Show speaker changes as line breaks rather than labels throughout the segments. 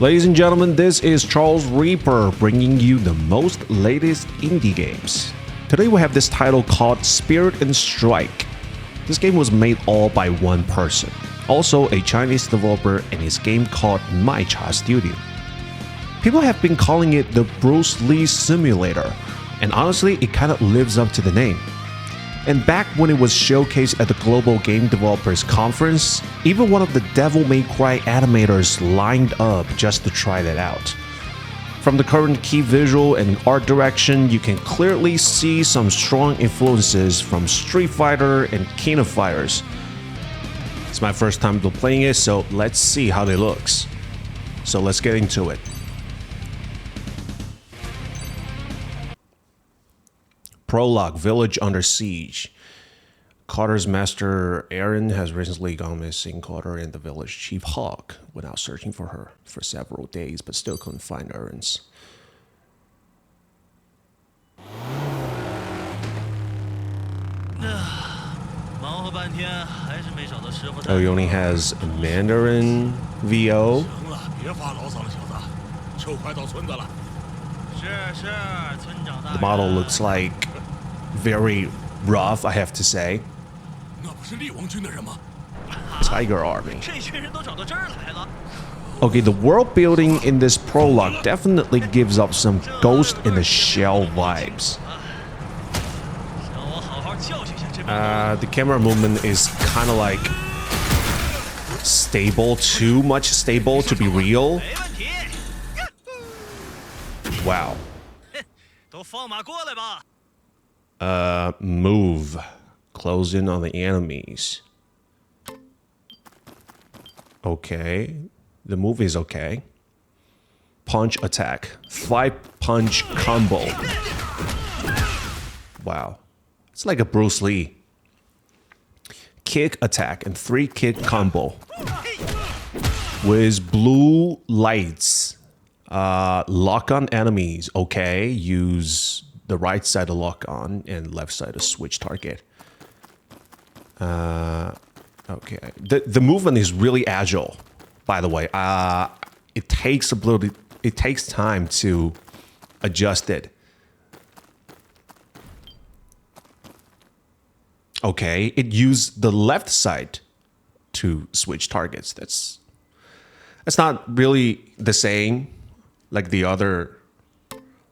Ladies and gentlemen, this is Charles Reaper bringing you the most latest indie games. Today we have this title called Spirit and Strike. This game was made all by one person, also a Chinese developer, and his game called Maicha Studio. People have been calling it the Bruce Lee simulator, and honestly it kind of lives up to the name. And back when it was showcased at the Global Game Developers Conference, even one of the Devil May Cry animators lined up just to try that out. From the current key visual and art direction, you can clearly see some strong influences from Street Fighter and King of Fighters. It's my first time playing it, so let's see how it looks. So let's get into it. Prologue, Village Under Siege. Carter's master Aaron has recently gone missing. Carter and the village chief Hawk went out searching for her for several days, but still couldn't find Aaron's. Oh, he only has Mandarin VO. The model looks like very rough, I have to say. Tiger Army. Okay, the world building in this prologue definitely gives up some Ghost in the Shell vibes. The camera movement is kind of like stable, too much stable to be real. Wow. Move. Close in on the enemies. Okay. The move is okay. Punch attack. 5-punch combo. Wow. It's like a Bruce Lee. Kick attack and 3-kick combo. With blue lights. Lock on enemies. Okay. Use the right side to lock on and left side to switch target. Okay. The movement is really agile, by the way. It takes time to adjust it. Okay, it used the left side to switch targets. That's not really the same like the other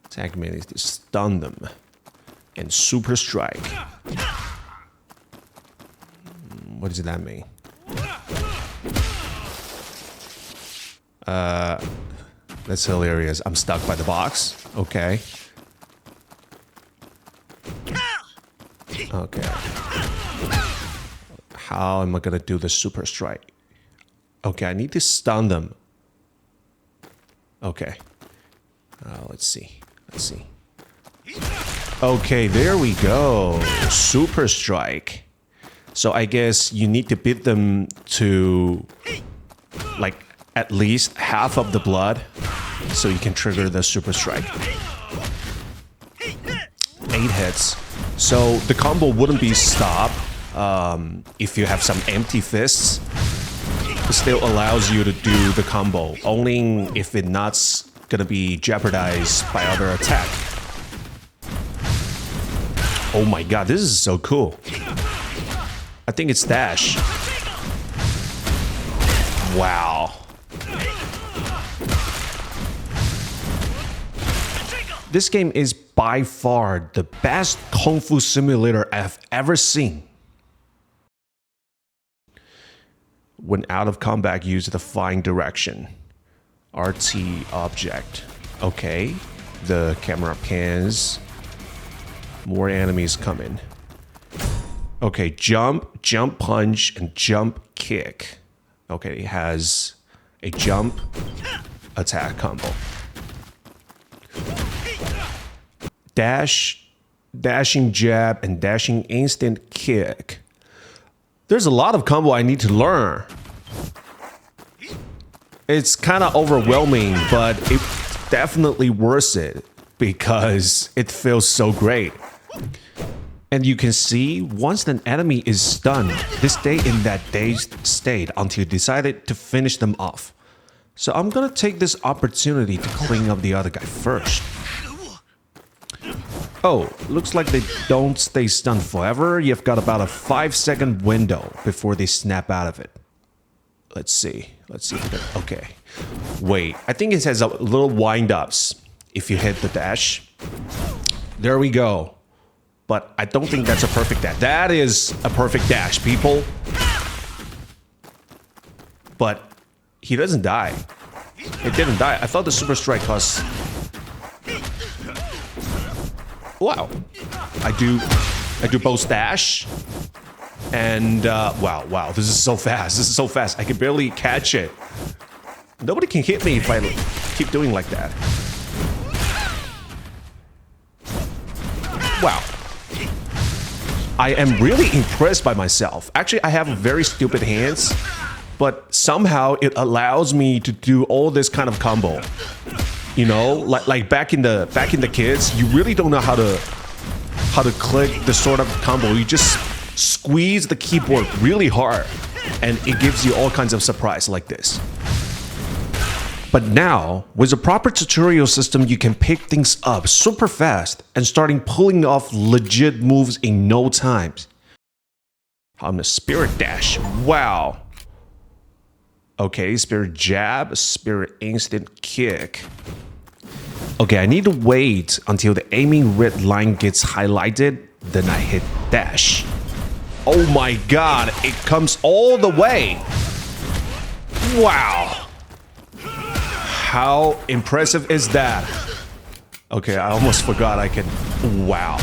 attack is to stun them. And super strike. What does that mean? That's hilarious. I'm stuck by the box. Okay. Okay. How am I gonna do the super strike? Okay, I need to stun them. Okay. Let's see. Okay, there we go. Super strike. So I guess you need to beat them to like at least half of the blood so you can trigger the super strike. 8 hits. So the combo wouldn't be stopped if you have some empty fists. It still allows you to do the combo, only if it's not gonna be jeopardized by other attack. Oh my god, this is so cool. I think it's dash. Wow. This game is by far the best Kongfu simulator I've ever seen. When out of combat, use the fine direction. RT object. Okay. The camera pans. More enemies coming. Okay, jump, jump punch, and jump kick. Okay, it has a jump attack combo. Dash, dashing jab, and dashing instant kick. There's a lot of combo I need to learn. It's kind of overwhelming, but it's definitely worth it because it feels so great. And you can see, once an enemy is stunned, they stay in that dazed state until you decided to finish them off. So I'm gonna take this opportunity to clean up the other guy first. Oh, looks like they don't stay stunned forever. You've got about a 5-second window before they snap out of it. Let's see. Let's see. Okay. Wait, I think it has a little wind-ups if you hit the dash. There we go. But I don't think that's a perfect dash. That is a perfect dash, people. But he doesn't die. It didn't die. I thought the super strike cost... Wow. I do both dash. And, wow, this is so fast. This is so fast. I can barely catch it. Nobody can hit me if I keep doing like that. Wow. I am really impressed by myself. Actually, I have very stupid hands, but somehow it allows me to do all this kind of combo. You know, like back in the kids, you really don't know how to click this sort of combo. You just squeeze the keyboard really hard, and it gives you all kinds of surprise like this. But now, with a proper tutorial system, you can pick things up super fast and starting pulling off legit moves in no time. I'm a spirit dash. Wow. Okay, spirit jab, spirit instant kick. Okay, I need to wait until the aiming red line gets highlighted, then I hit dash. Oh my god, it comes all the way. Wow. How impressive is that? Okay, I almost forgot I can... Wow.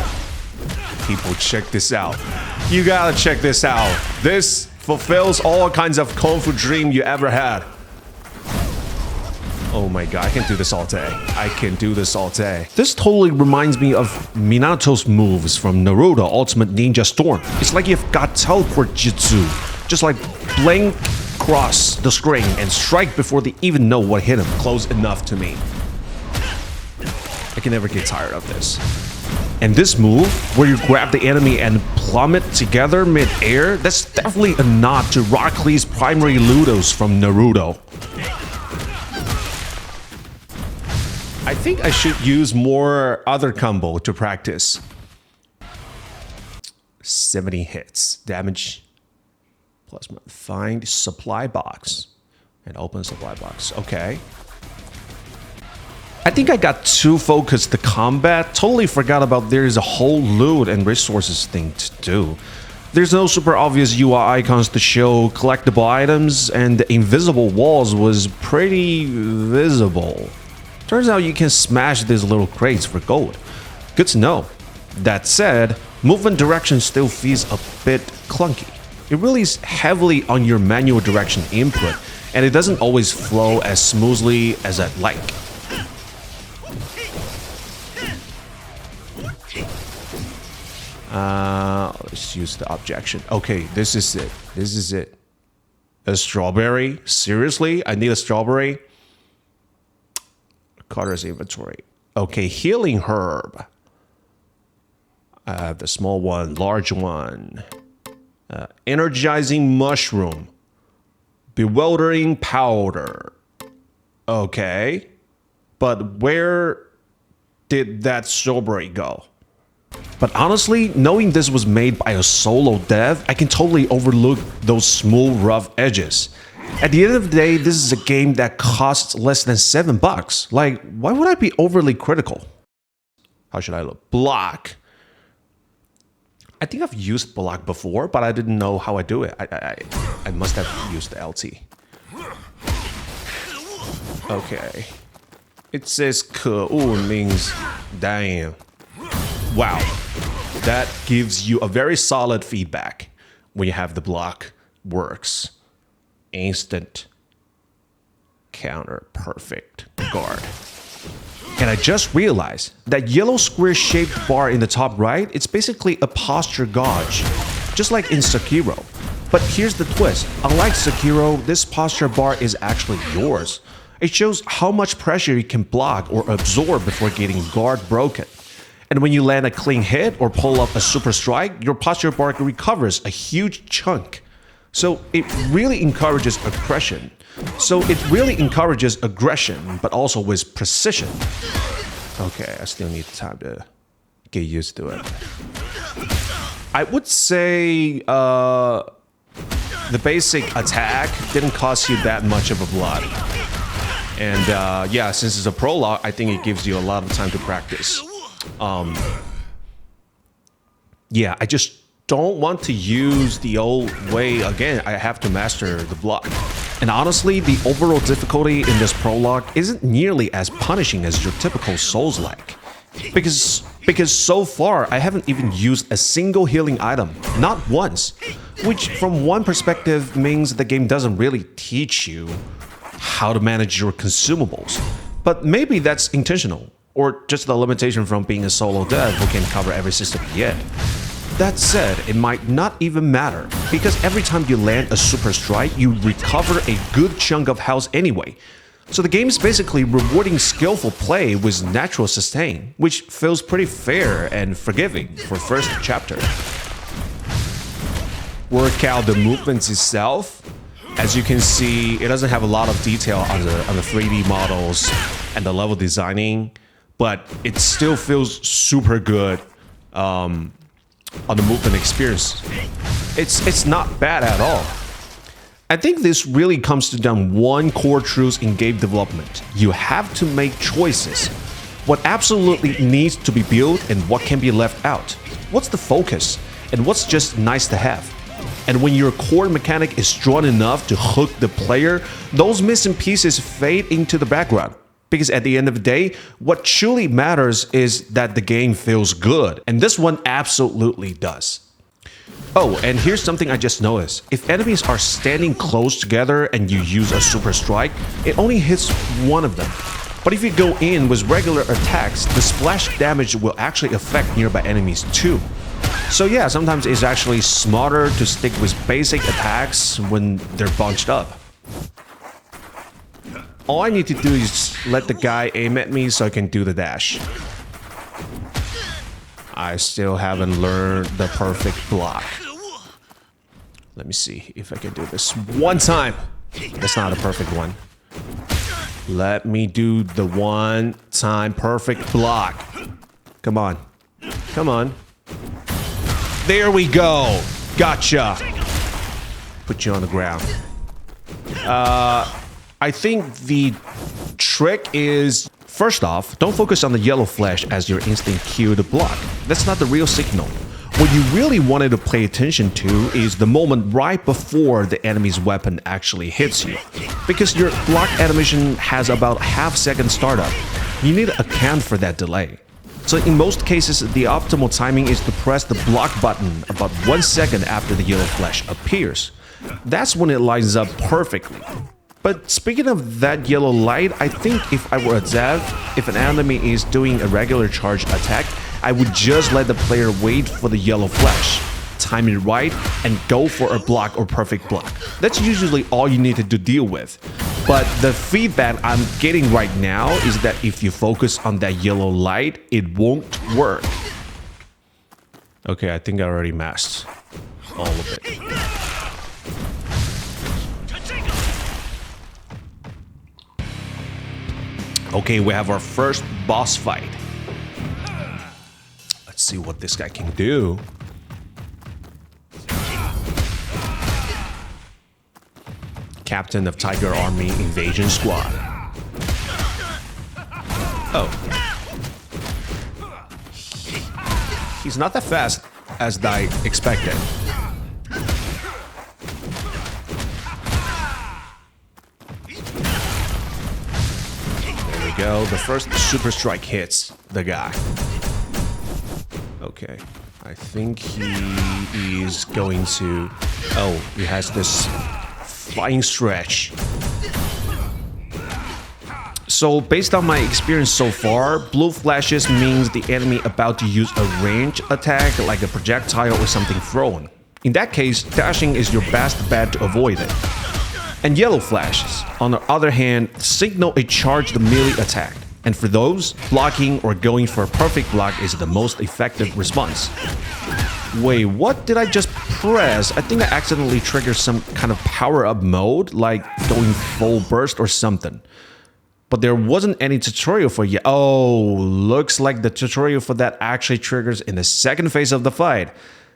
People, check this out. You gotta check this out. This fulfills all kinds of Kongfu dream you ever had. Oh my god, I can do this all day. I can do this all day. This totally reminds me of Minato's moves from Naruto Ultimate Ninja Storm. It's like you've got teleport jutsu. Just like blink, cross the screen, and strike before they even know what hit them. Close enough to me. I can never get tired of this. And this move, where you grab the enemy and plummet together mid-air, that's definitely a nod to Rock Lee's primary Ludos from Naruto. I think I should use more other combo to practice. 70 hits. Damage. Plus, find supply box. And open supply box. Okay. I think I got too focused to combat. Totally forgot about there's a whole loot and resources thing to do. There's no super obvious UI icons to show collectible items, and the invisible walls was pretty visible. Turns out you can smash these little crates for gold. Good to know. That said, movement direction still feels a bit clunky. It relies heavily on your manual direction input, and it doesn't always flow as smoothly as I'd like. Let's use the objection. Okay, this is it. This is it. A strawberry? Seriously? I need a strawberry? Carter's inventory. Okay, healing herb. I have the small one, large one. Energizing mushroom. Bewildering powder. Okay. But where did that strawberry go? But honestly, knowing this was made by a solo dev, I can totally overlook those smooth, rough edges. At the end of the day, this is a game that costs less than $7. Like, why would I be overly critical? How should I look? Block. I think I've used block before, but I didn't know how I do it. I must have used the LT. Okay. It says "Ke'un" means damn. Wow. That gives you a very solid feedback when you have the block works. Instant counter perfect guard. And I just realized that yellow square shaped bar in the top right, it's basically a posture gauge, just like in Sekiro. But here's the twist. Unlike Sekiro, this posture bar is actually yours. It shows how much pressure you can block or absorb before getting guard broken. And when you land a clean hit or pull up a super strike, your posture bar recovers a huge chunk. So it really encourages aggression. But also with precision. Okay, I still need time to get used to it. I would say the basic attack didn't cost you that much of a blood. And yeah, since it's a prologue, I think it gives you a lot of time to practice. Yeah, I just don't want to use the old way again. I have to master the block. And honestly, the overall difficulty in this prologue isn't nearly as punishing as your typical Souls-like. Because so far, I haven't even used a single healing item, not once. Which, from one perspective, means the game doesn't really teach you how to manage your consumables. But maybe that's intentional, or just the limitation from being a solo dev who can cover every system yet. That said, it might not even matter, because every time you land a super strike, you recover a good chunk of health anyway. So the game is basically rewarding skillful play with natural sustain, which feels pretty fair and forgiving for first chapter. Work out the movements itself. As you can see, it doesn't have a lot of detail on the 3D models and the level designing, but it still feels super good on the movement experience. It's not bad at all. I think this really comes to down one core truth in game development. You have to make choices. What absolutely needs to be built and what can be left out. What's the focus and what's just nice to have. And when your core mechanic is strong enough to hook the player, those missing pieces fade into the background. Because at the end of the day, what truly matters is that the game feels good. And this one absolutely does. Oh, and here's something I just noticed. If enemies are standing close together and you use a super strike, it only hits one of them. But if you go in with regular attacks, the splash damage will actually affect nearby enemies too. So yeah, sometimes it's actually smarter to stick with basic attacks when they're bunched up. All I need to do is let the guy aim at me so I can do the dash. I still haven't learned the perfect block. Let me see if I can do this one time. That's not a perfect one. Let me do the one time perfect block. Come on. Come on. There we go. Gotcha. Put you on the ground. I think the trick is, first off, don't focus on the yellow flash as your instant cue to block. That's not the real signal. What you really wanted to pay attention to is the moment right before the enemy's weapon actually hits you. Because your block animation has about half-second startup. You need to account for that delay. So in most cases, the optimal timing is to press the block button about 1 second after the yellow flash appears. That's when it lines up perfectly. But speaking of that yellow light, I think if I were a dev, if an enemy is doing a regular charge attack, I would just let the player wait for the yellow flash, time it right, and go for a block or perfect block. That's usually all you need to deal with. But the feedback I'm getting right now is that if you focus on that yellow light, it won't work. Okay, I think I already masked all of it. Okay, we have our first boss fight. Let's see what this guy can do. Captain of Tiger Army Invasion Squad. Oh. He's not that fast as I expected. There we go. The first super strike hits the guy. Okay. I think he is going to... Oh, he has this flying stretch. So based on my experience so far, blue flashes means the enemy about to use a range attack like a projectile or something thrown. In that case, dashing is your best bet to avoid it. And yellow flashes, on the other hand, signal a charged melee attack. And for those, blocking or going for a perfect block is the most effective response. Wait, what did I just press, I think I accidentally triggered some kind of power-up mode, like going full burst or something. But there wasn't any tutorial for you. Oh, looks like the tutorial for that actually triggers in the second phase of the fight.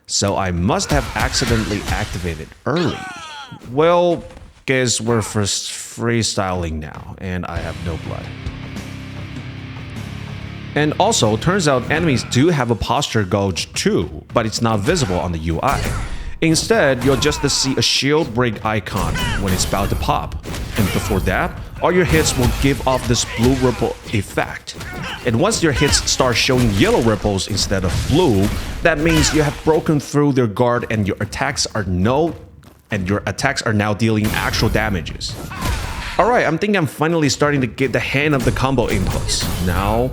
So I must have accidentally activated early. Well, guess we're first freestyling now, and I have no blood. And also, turns out enemies do have a posture gauge too, but it's not visible on the UI. Instead, you'll just see a shield break icon when it's about to pop. And before that, all your hits will give off this blue ripple effect. And once your hits start showing yellow ripples instead of blue, that means you have broken through their guard and your attacks are now dealing actual damages. Alright, I'm thinking I'm finally starting to get the hang of the combo inputs. Now,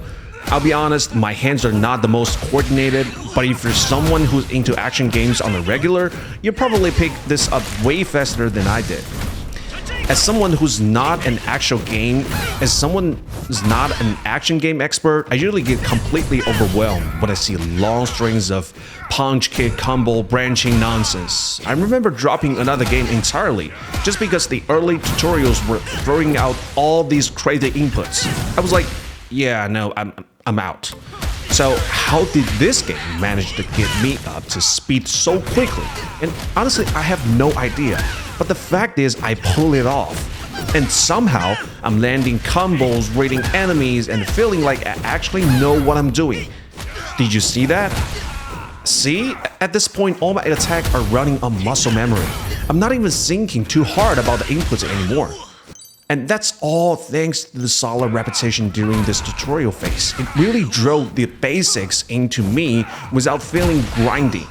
I'll be honest, my hands are not the most coordinated, but if you're someone who's into action games on the regular, you'll probably pick this up way faster than I did. As someone who's not an action game expert, I usually get completely overwhelmed when I see long strings of punch, kick, combo, branching nonsense. I remember dropping another game entirely just because the early tutorials were throwing out all these crazy inputs. I was like, yeah, no, I'm out. So how did this game manage to get me up to speed so quickly? And honestly, I have no idea. But the fact is, I pull it off. And somehow, I'm landing combos, raiding enemies, and feeling like I actually know what I'm doing. Did you see that? See? At this point, all my attacks are running on muscle memory. I'm not even thinking too hard about the inputs anymore. And that's all thanks to the solid repetition during this tutorial phase. It really drove the basics into me without feeling grindy.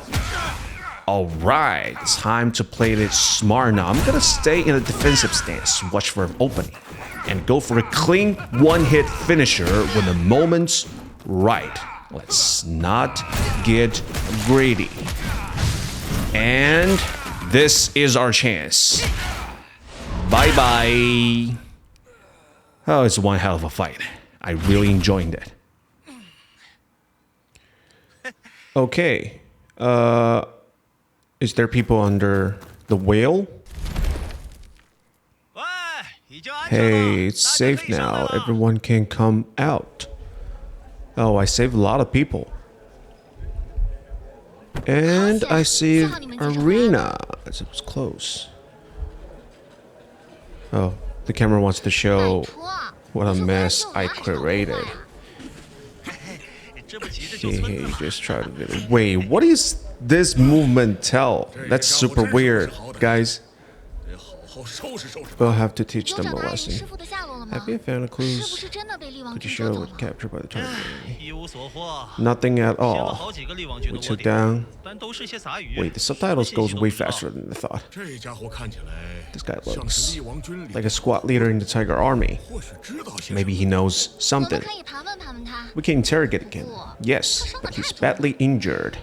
Alright, it's time to play this smart now. I'm gonna stay in a defensive stance, watch for an opening, and go for a clean one-hit finisher when the moment's right. Let's not get greedy. And this is our chance. Bye-bye. Oh, it's one hell of a fight. I really enjoyed it. Okay. Is there people under the whale? Hey, it's safe now. Everyone can come out. Oh, I saved a lot of people. And I saved Arena. It was close. Oh, the camera wants to show what a mess I created. He just tried to do it. Wait, what is this movement tell? That's super weird, guys. We'll have to teach them a lesson. Have you found clues? Could you show what captured by the target? Nothing at all. We took down. Wait, the subtitles goes way faster than I thought. This guy looks like a squad leader in the Tiger Army. Maybe he knows something. We can interrogate him. Yes, but he's badly injured.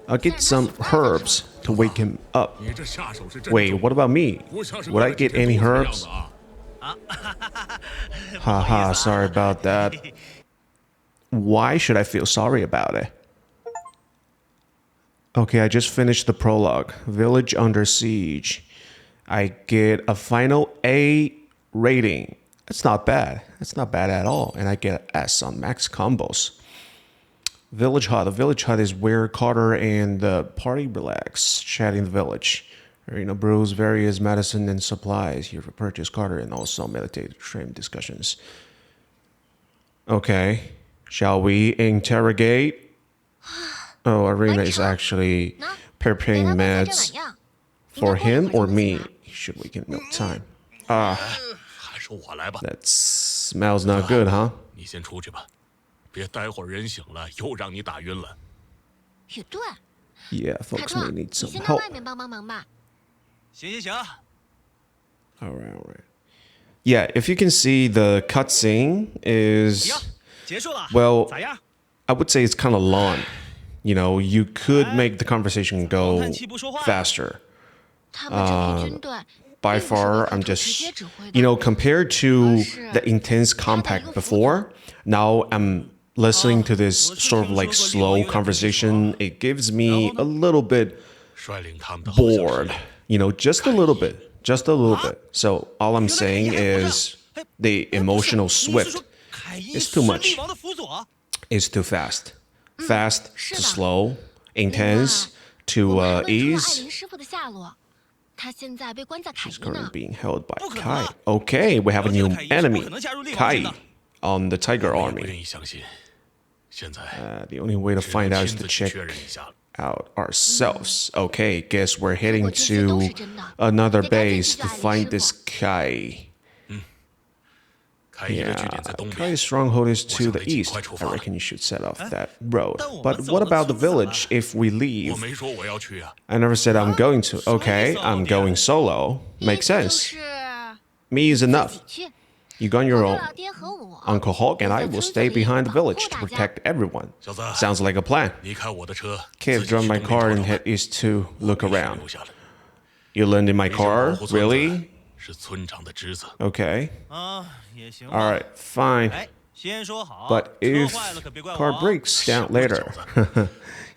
I'll get some herbs to wake him up. Wait, what about me? Would I get any herbs? Haha, sorry about that. Why should I feel sorry about it? Okay, I just finished the prologue. Village under siege. I get a final A rating. That's not bad. That's not bad at all. And I get an S on max combos. Village hut. The village hut is where Carter and the party relax, chatting the village. Arena brews various medicine and supplies here for purchase. Carter and also meditate train discussions. Okay, shall we interrogate? Oh, Arena is actually preparing meds for him or me. Should we get no time? That smells not good, huh? Yeah, folks may need some help. Alright. Yeah, if you can see, the cutscene is, well, I would say it's kind of long. You know, you could make the conversation go faster. By far, I'm just, you know, compared to the intense compact before, now I'm listening to this sort of like slow conversation. It gives me a little bit bored. You know, just a little bit. Just a little bit. So all I'm saying is the emotional swift is too much. It's too fast. Fast to slow, intense to ease. She's currently being held by Kai. Okay, we have a new enemy, Kai, on the Tiger Army. The only way to find out is to check out ourselves. Okay, guess we're heading to another base to find this Kai. Yeah, Kai's stronghold is to the east. I reckon you should set off that road. But what about the village if we leave? I never said I'm going to. Okay, I'm going solo. Makes sense. Me is enough. You go on your own. Uncle Hawk and I will stay behind the village to protect everyone. Sounds like a plan. Kid, drive my car and head east to look around. You land in my car? Really? Okay. Alright, fine. But if car breaks down later,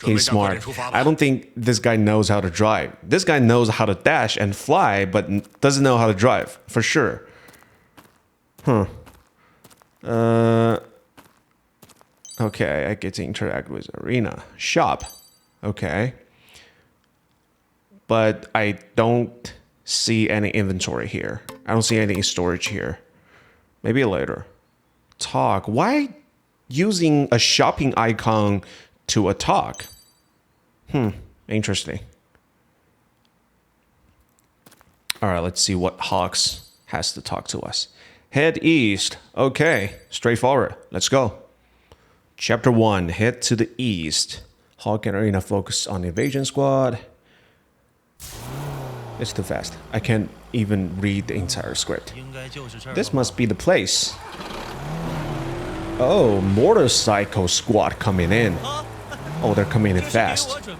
he's smart. I don't think this guy knows how to drive. This guy knows how to dash and fly, but doesn't know how to drive, for sure. Okay, I get to interact with Arena. Shop. Okay. But I don't see any inventory here. I don't see any storage here. Maybe later. Talk. Why using a shopping icon to a talk? Interesting. Alright, let's see what Hawks has to talk to us. Head east. Okay, straightforward. Let's go. Chapter 1. Head to the east. Hawk and Arena focus on invasion squad. It's too fast. I can't even read the entire script. This must be the place. Oh, motorcycle squad coming in. Oh, they're coming in fast.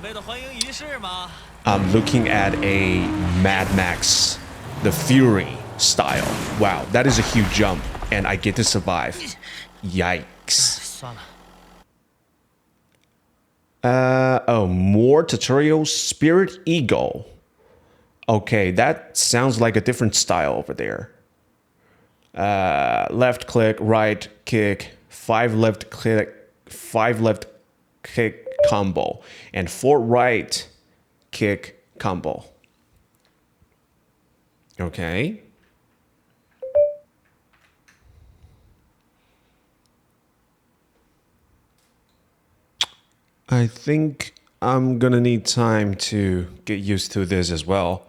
I'm looking at a Mad Max, The Fury style. Wow, that is a huge jump, and I get to survive. Yikes. Oh, more tutorials. Spirit Eagle. Okay, that sounds like a different style over there. Left click, right kick, 5 left click, 5 left kick combo, and 4 right kick combo. Okay. I think I'm gonna need time to get used to this as well.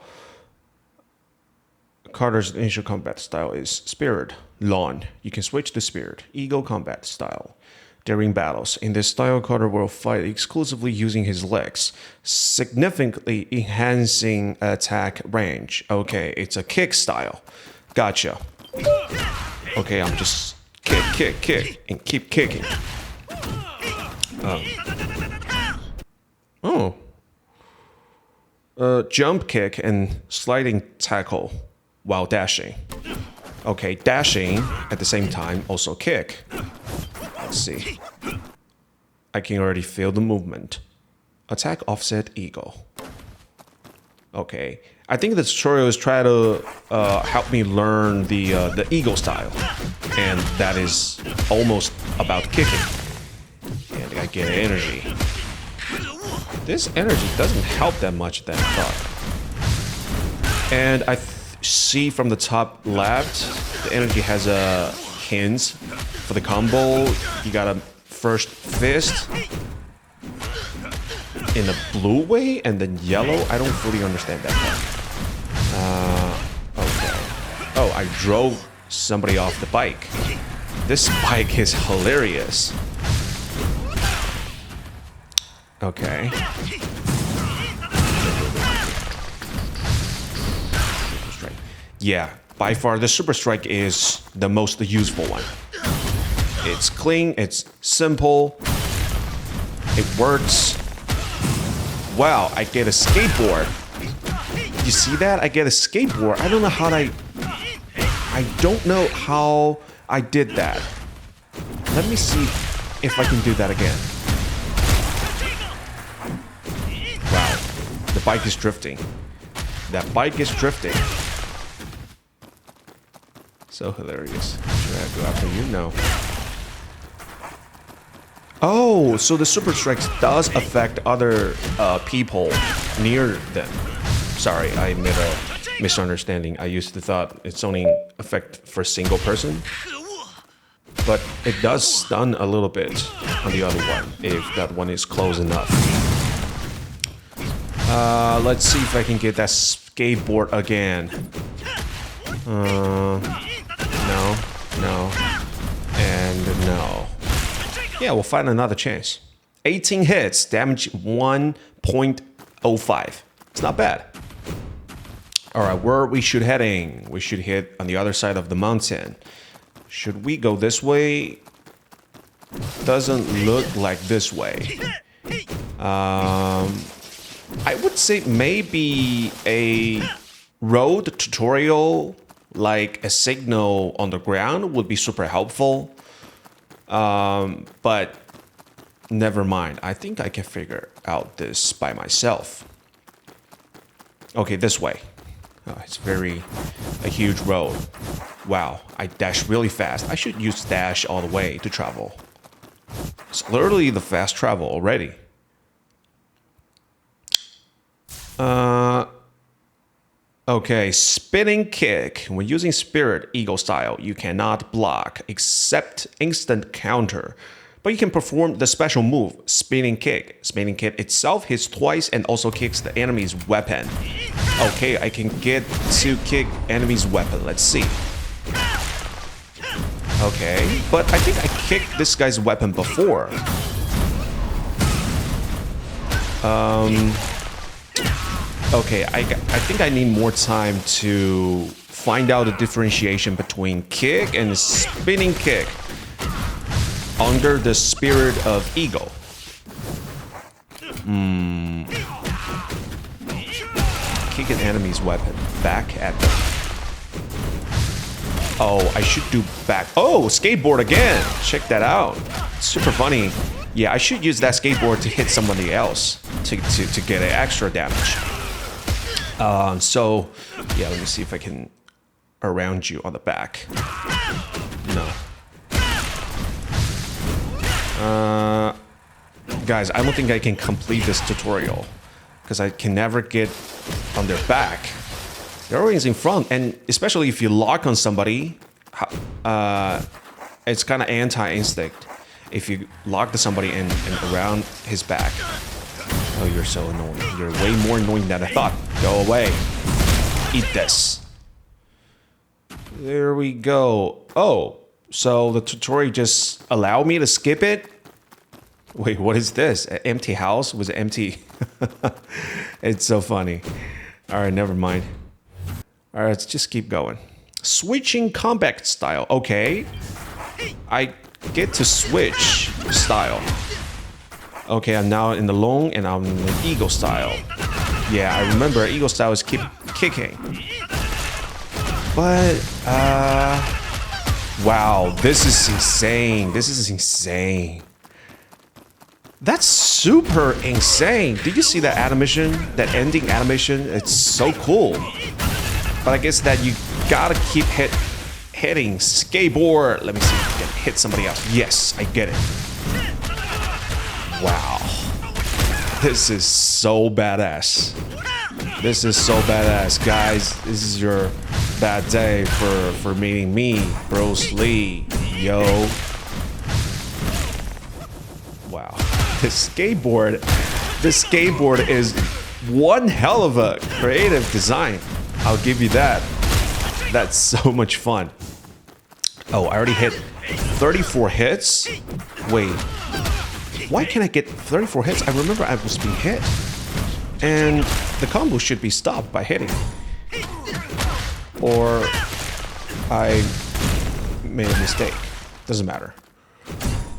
Carter's initial combat style is Spirit, Lawn. You can switch to Spirit, Eagle combat style. During battles, in this style, Carter will fight exclusively using his legs, significantly enhancing attack range. Okay, it's a kick style. Gotcha. Okay, I'm just kick, and keep kicking. Jump kick and sliding tackle while dashing. Okay, dashing at the same time, also kick. Let's see. I can already feel the movement. Attack offset eagle. Okay, I think the tutorial is trying to help me learn the eagle style, and that is almost about kicking. And I get energy. This energy doesn't help that much than I thought. And I see from the top left, the energy has a hints for the combo. You got a first fist in a blue way and then yellow. I don't fully understand that part. Okay. Oh, I drove somebody off the bike. This bike is hilarious. Okay. Yeah, by far the Super Strike is the most useful one. It's clean, it's simple, it works. Wow, I get a skateboard. You see that? I get a skateboard. I don't know how I did that. Let me see if I can do that again. Wow, the bike is drifting. That bike is drifting. So hilarious. Should I go after you? No. Oh, so the super strikes does affect other people near them. Sorry, I made a misunderstanding. I used to thought it's only affect for a single person. But it does stun a little bit on the other one if that one is close enough. Let's see if I can get that skateboard again. No, and no. Yeah, we'll find another chance. 18 hits, damage 1.05. It's not bad. All right, where we should heading? We should hit on the other side of the mountain. Should we go this way? Doesn't look like this way. I would say maybe a road tutorial, like a signal on the ground, would be super helpful. But never mind. I think I can figure out this by myself. Okay, this way. Oh, it's a huge road. Wow, I dash really fast. I should use dash all the way to travel. It's literally the fast travel already. Okay, spinning kick. When using Spirit Eagle style, you cannot block except instant counter. But you can perform the special move, spinning kick. Spinning kick itself hits twice and also kicks the enemy's weapon. Okay, I can get to kick enemy's weapon. Let's see. Okay, but I think I kicked this guy's weapon before. Okay, I think I need more time to find out the differentiation between kick and spinning kick under the Spirit of Eagle. Kick an enemy's weapon back at them. Oh, I should do back. Oh, skateboard again. Check that out. Super funny. Yeah, I should use that skateboard to hit somebody else to get an extra damage. So, yeah, let me see if I can around you on the back. No. Guys, I don't think I can complete this tutorial because I can never get on their back. They're always in front, and especially if you lock on somebody, it's kind of anti-instinct. If you lock to somebody and around his back. Oh, you're so annoying. You're way more annoying than I thought. Go away. Eat this. There we go. Oh, so the tutorial just allowed me to skip it? Wait, what is this? An empty house? Was it empty? It's so funny. All right, never mind. All right, let's just keep going. Switching combat style. Okay. I get to switch style. Okay, I'm now in the long and I'm in the eagle style. Yeah, I remember eagle style is keep kicking. But, wow, this is insane. This is insane. That's super insane. Did you see that animation? That ending animation? It's so cool. But I guess that you gotta keep hitting skateboard. Let me see if I can hit somebody else. Yes, I get it. Wow. This is so badass. This is so badass. Guys, this is your bad day for meeting me, Bruce Lee. Yo. Wow. This skateboard is one hell of a creative design. I'll give you that. That's so much fun. Oh, I already hit 34 hits? Wait. Why can't I get 34 hits? I remember I was being hit. And the combo should be stopped by hitting. Or I made a mistake. Doesn't matter.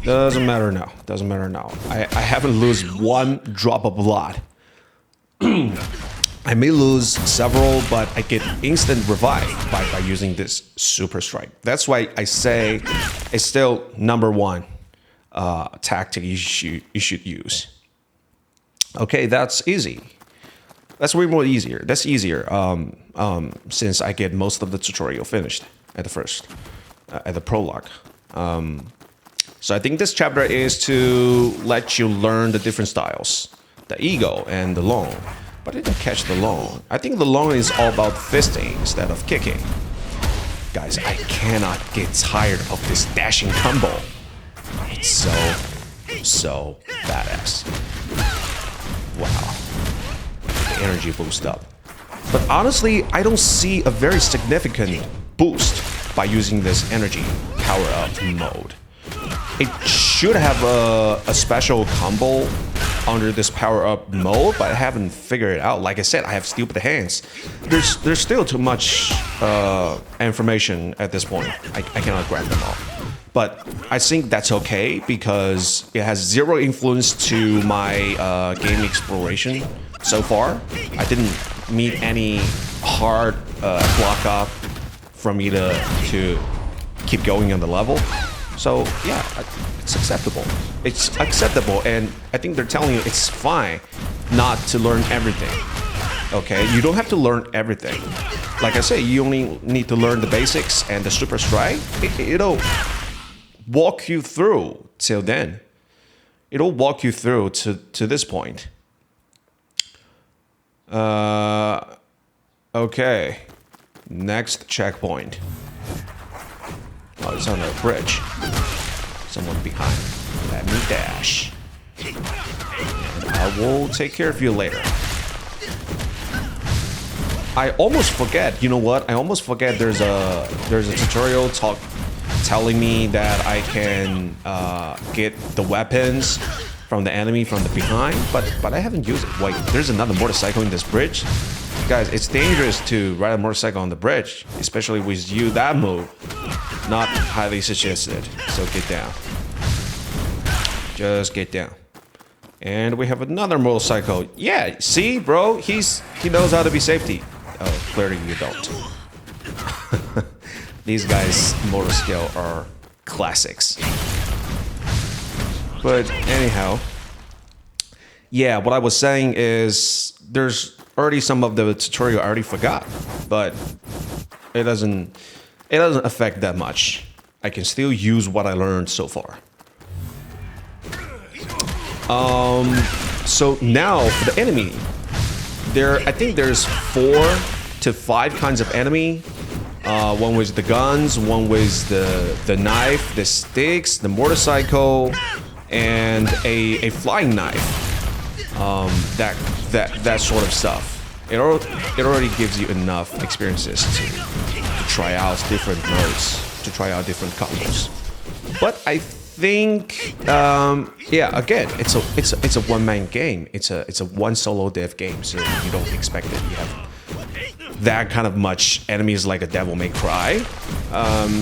Doesn't matter now. Doesn't matter now. I haven't lose one drop of blood. I may lose several, but I get instant revive by using this super strike. That's why I say it's still #1 tactic you should use. Okay, that's easy. That's way more easier. That's easier since I get most of the tutorial finished at the first, at the prologue. So I think this chapter is to let you learn the different styles, the eagle and the long. But I didn't catch the long. I think the long is all about fisting instead of kicking. Guys, I cannot get tired of this dashing combo. It's so badass. Wow. The energy boost up. But honestly, I don't see a very significant boost by using this energy power-up mode. It should have a special combo under this power-up mode, but I haven't figured it out. Like I said, I have stupid hands. There's still too much information at this point. I cannot grab them all. But I think that's okay because it has zero influence to my game exploration so far. I didn't meet any hard block up for me to keep going on the level. So yeah, it's acceptable. It's acceptable, and I think they're telling you it's fine not to learn everything. Okay, you don't have to learn everything. Like I say, you only need to learn the basics and the super strike. It'll walk you through till then. It'll walk you through to this point. Okay, next checkpoint. Oh, it's on a bridge. Someone behind. Let me dash. And I will take care of you later. I almost forget. You know what? I almost forget there's a tutorial telling me that I can get the weapons from the enemy from the behind, but I haven't used it. Wait, there's another motorcycle in this bridge? Guys, it's dangerous to ride a motorcycle on the bridge, especially with you that move. Not highly suggested, so get down. Just get down. And we have another motorcycle. Yeah, see, bro, he knows how to be safety. Oh, clearly you don't. These guys' motor skill are classics. But anyhow, yeah, what I was saying is there's already some of the tutorial I already forgot, but it doesn't affect that much. I can still use what I learned so far. So now for the enemy, I think there's 4 to 5 kinds of enemy. One with the guns, one with the knife, the sticks, the motorcycle, and a flying knife. That sort of stuff. It already gives you enough experiences to try out different modes, to try out different combos. But I think, yeah, again, it's a one-man game. It's a one solo dev game, so you don't expect that you have that kind of much enemies like a Devil May Cry.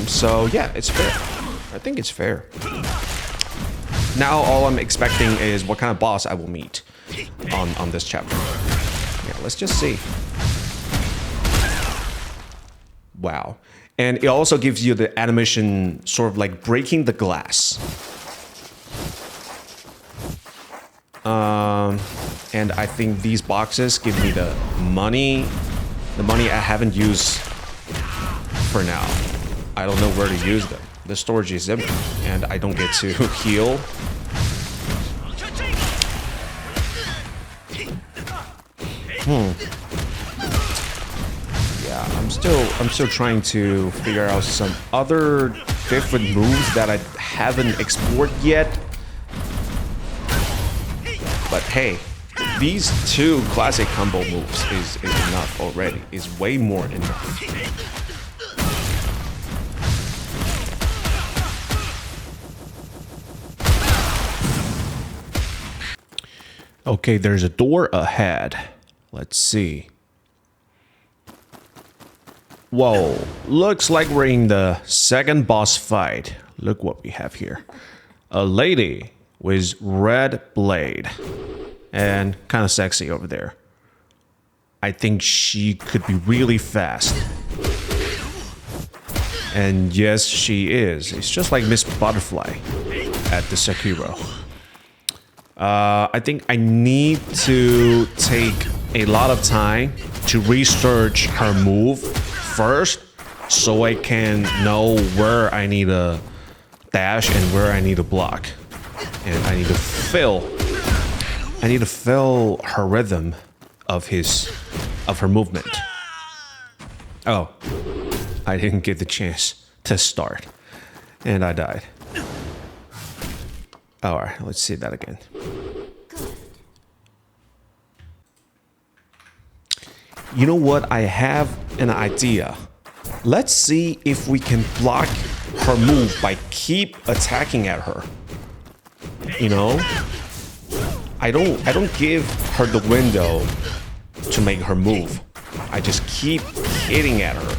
So yeah, it's fair. I think it's fair. Now all I'm expecting is what kind of boss I will meet on this chapter. Yeah, let's just see. Wow. And it also gives you the animation sort of like breaking the glass. And I think these boxes give me the money I haven't used for now. I don't know where to use them. The storage is empty and I don't get to heal. Yeah, I'm still trying to figure out some other different moves that I haven't explored yet. But hey, these 2 classic combo moves is enough already. Is way more enough. Okay, there's a door ahead. Let's see. Whoa, looks like we're in the second boss fight. Look what we have here. A lady with red blade. And kind of sexy over there. I think she could be really fast. And yes, she is. It's just like Miss Butterfly at the Sekiro. I think I need to take a lot of time to research her move first so I can know where I need to dash and where I need to block. And I need to feel her rhythm of her movement. Oh, I didn't get the chance to start. And I died. Alright, let's see that again. You know what? I have an idea. Let's see if we can block her move by keep attacking at her. You know? I don't give her the window to make her move. I just keep hitting at her.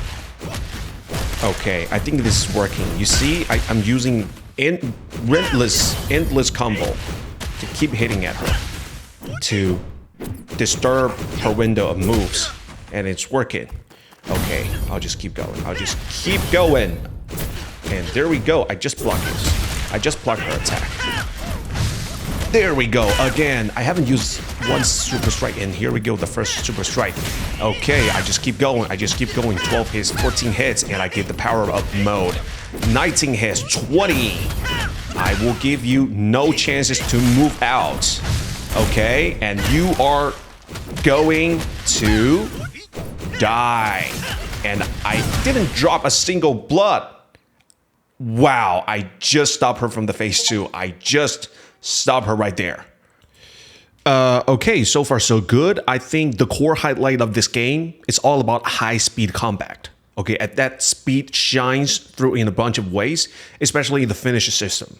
Okay, I think this is working. You see, I'm using endless combo to keep hitting at her to disturb her window of moves, and it's working. Okay, I'll just keep going. I'll just keep going. And there we go. I just blocked this. I just blocked her attack. There we go. Again, I haven't used one super strike, and here we go, the first super strike. Okay, I just keep going. I just keep going. 12 hits, 14 hits, and I get the power up mode. 19 hits, 20. I will give you no chances to move out. Okay, and you are going to die. And I didn't drop a single blood. Wow, I just stopped her from the phase 2. I just stopped her right there. Okay, so far so good. I think the core highlight of this game is all about high-speed combat. Okay, at that speed shines through in a bunch of ways, especially in the finish system.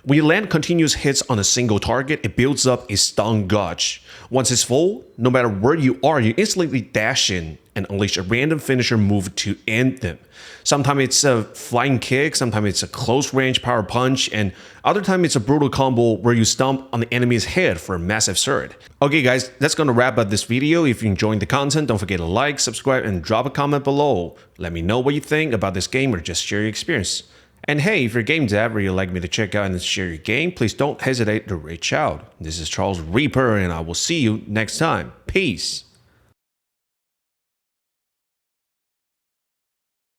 When you land continuous hits on a single target, it builds up a stun gauge. Once it's full, no matter where you are, you instantly dash in and unleash a random finisher move to end them. Sometimes it's a flying kick, sometimes it's a close range power punch, and other times it's a brutal combo where you stomp on the enemy's head for a massive sword. Okay guys, that's gonna wrap up this video. If you enjoyed the content, don't forget to like, subscribe, and drop a comment below. Let me know what you think about this game or just share your experience. And hey, if you're a game dev or you'd like me to check out and share your game, please don't hesitate to reach out. This is Charles Reaper, and I will see you next time. Peace.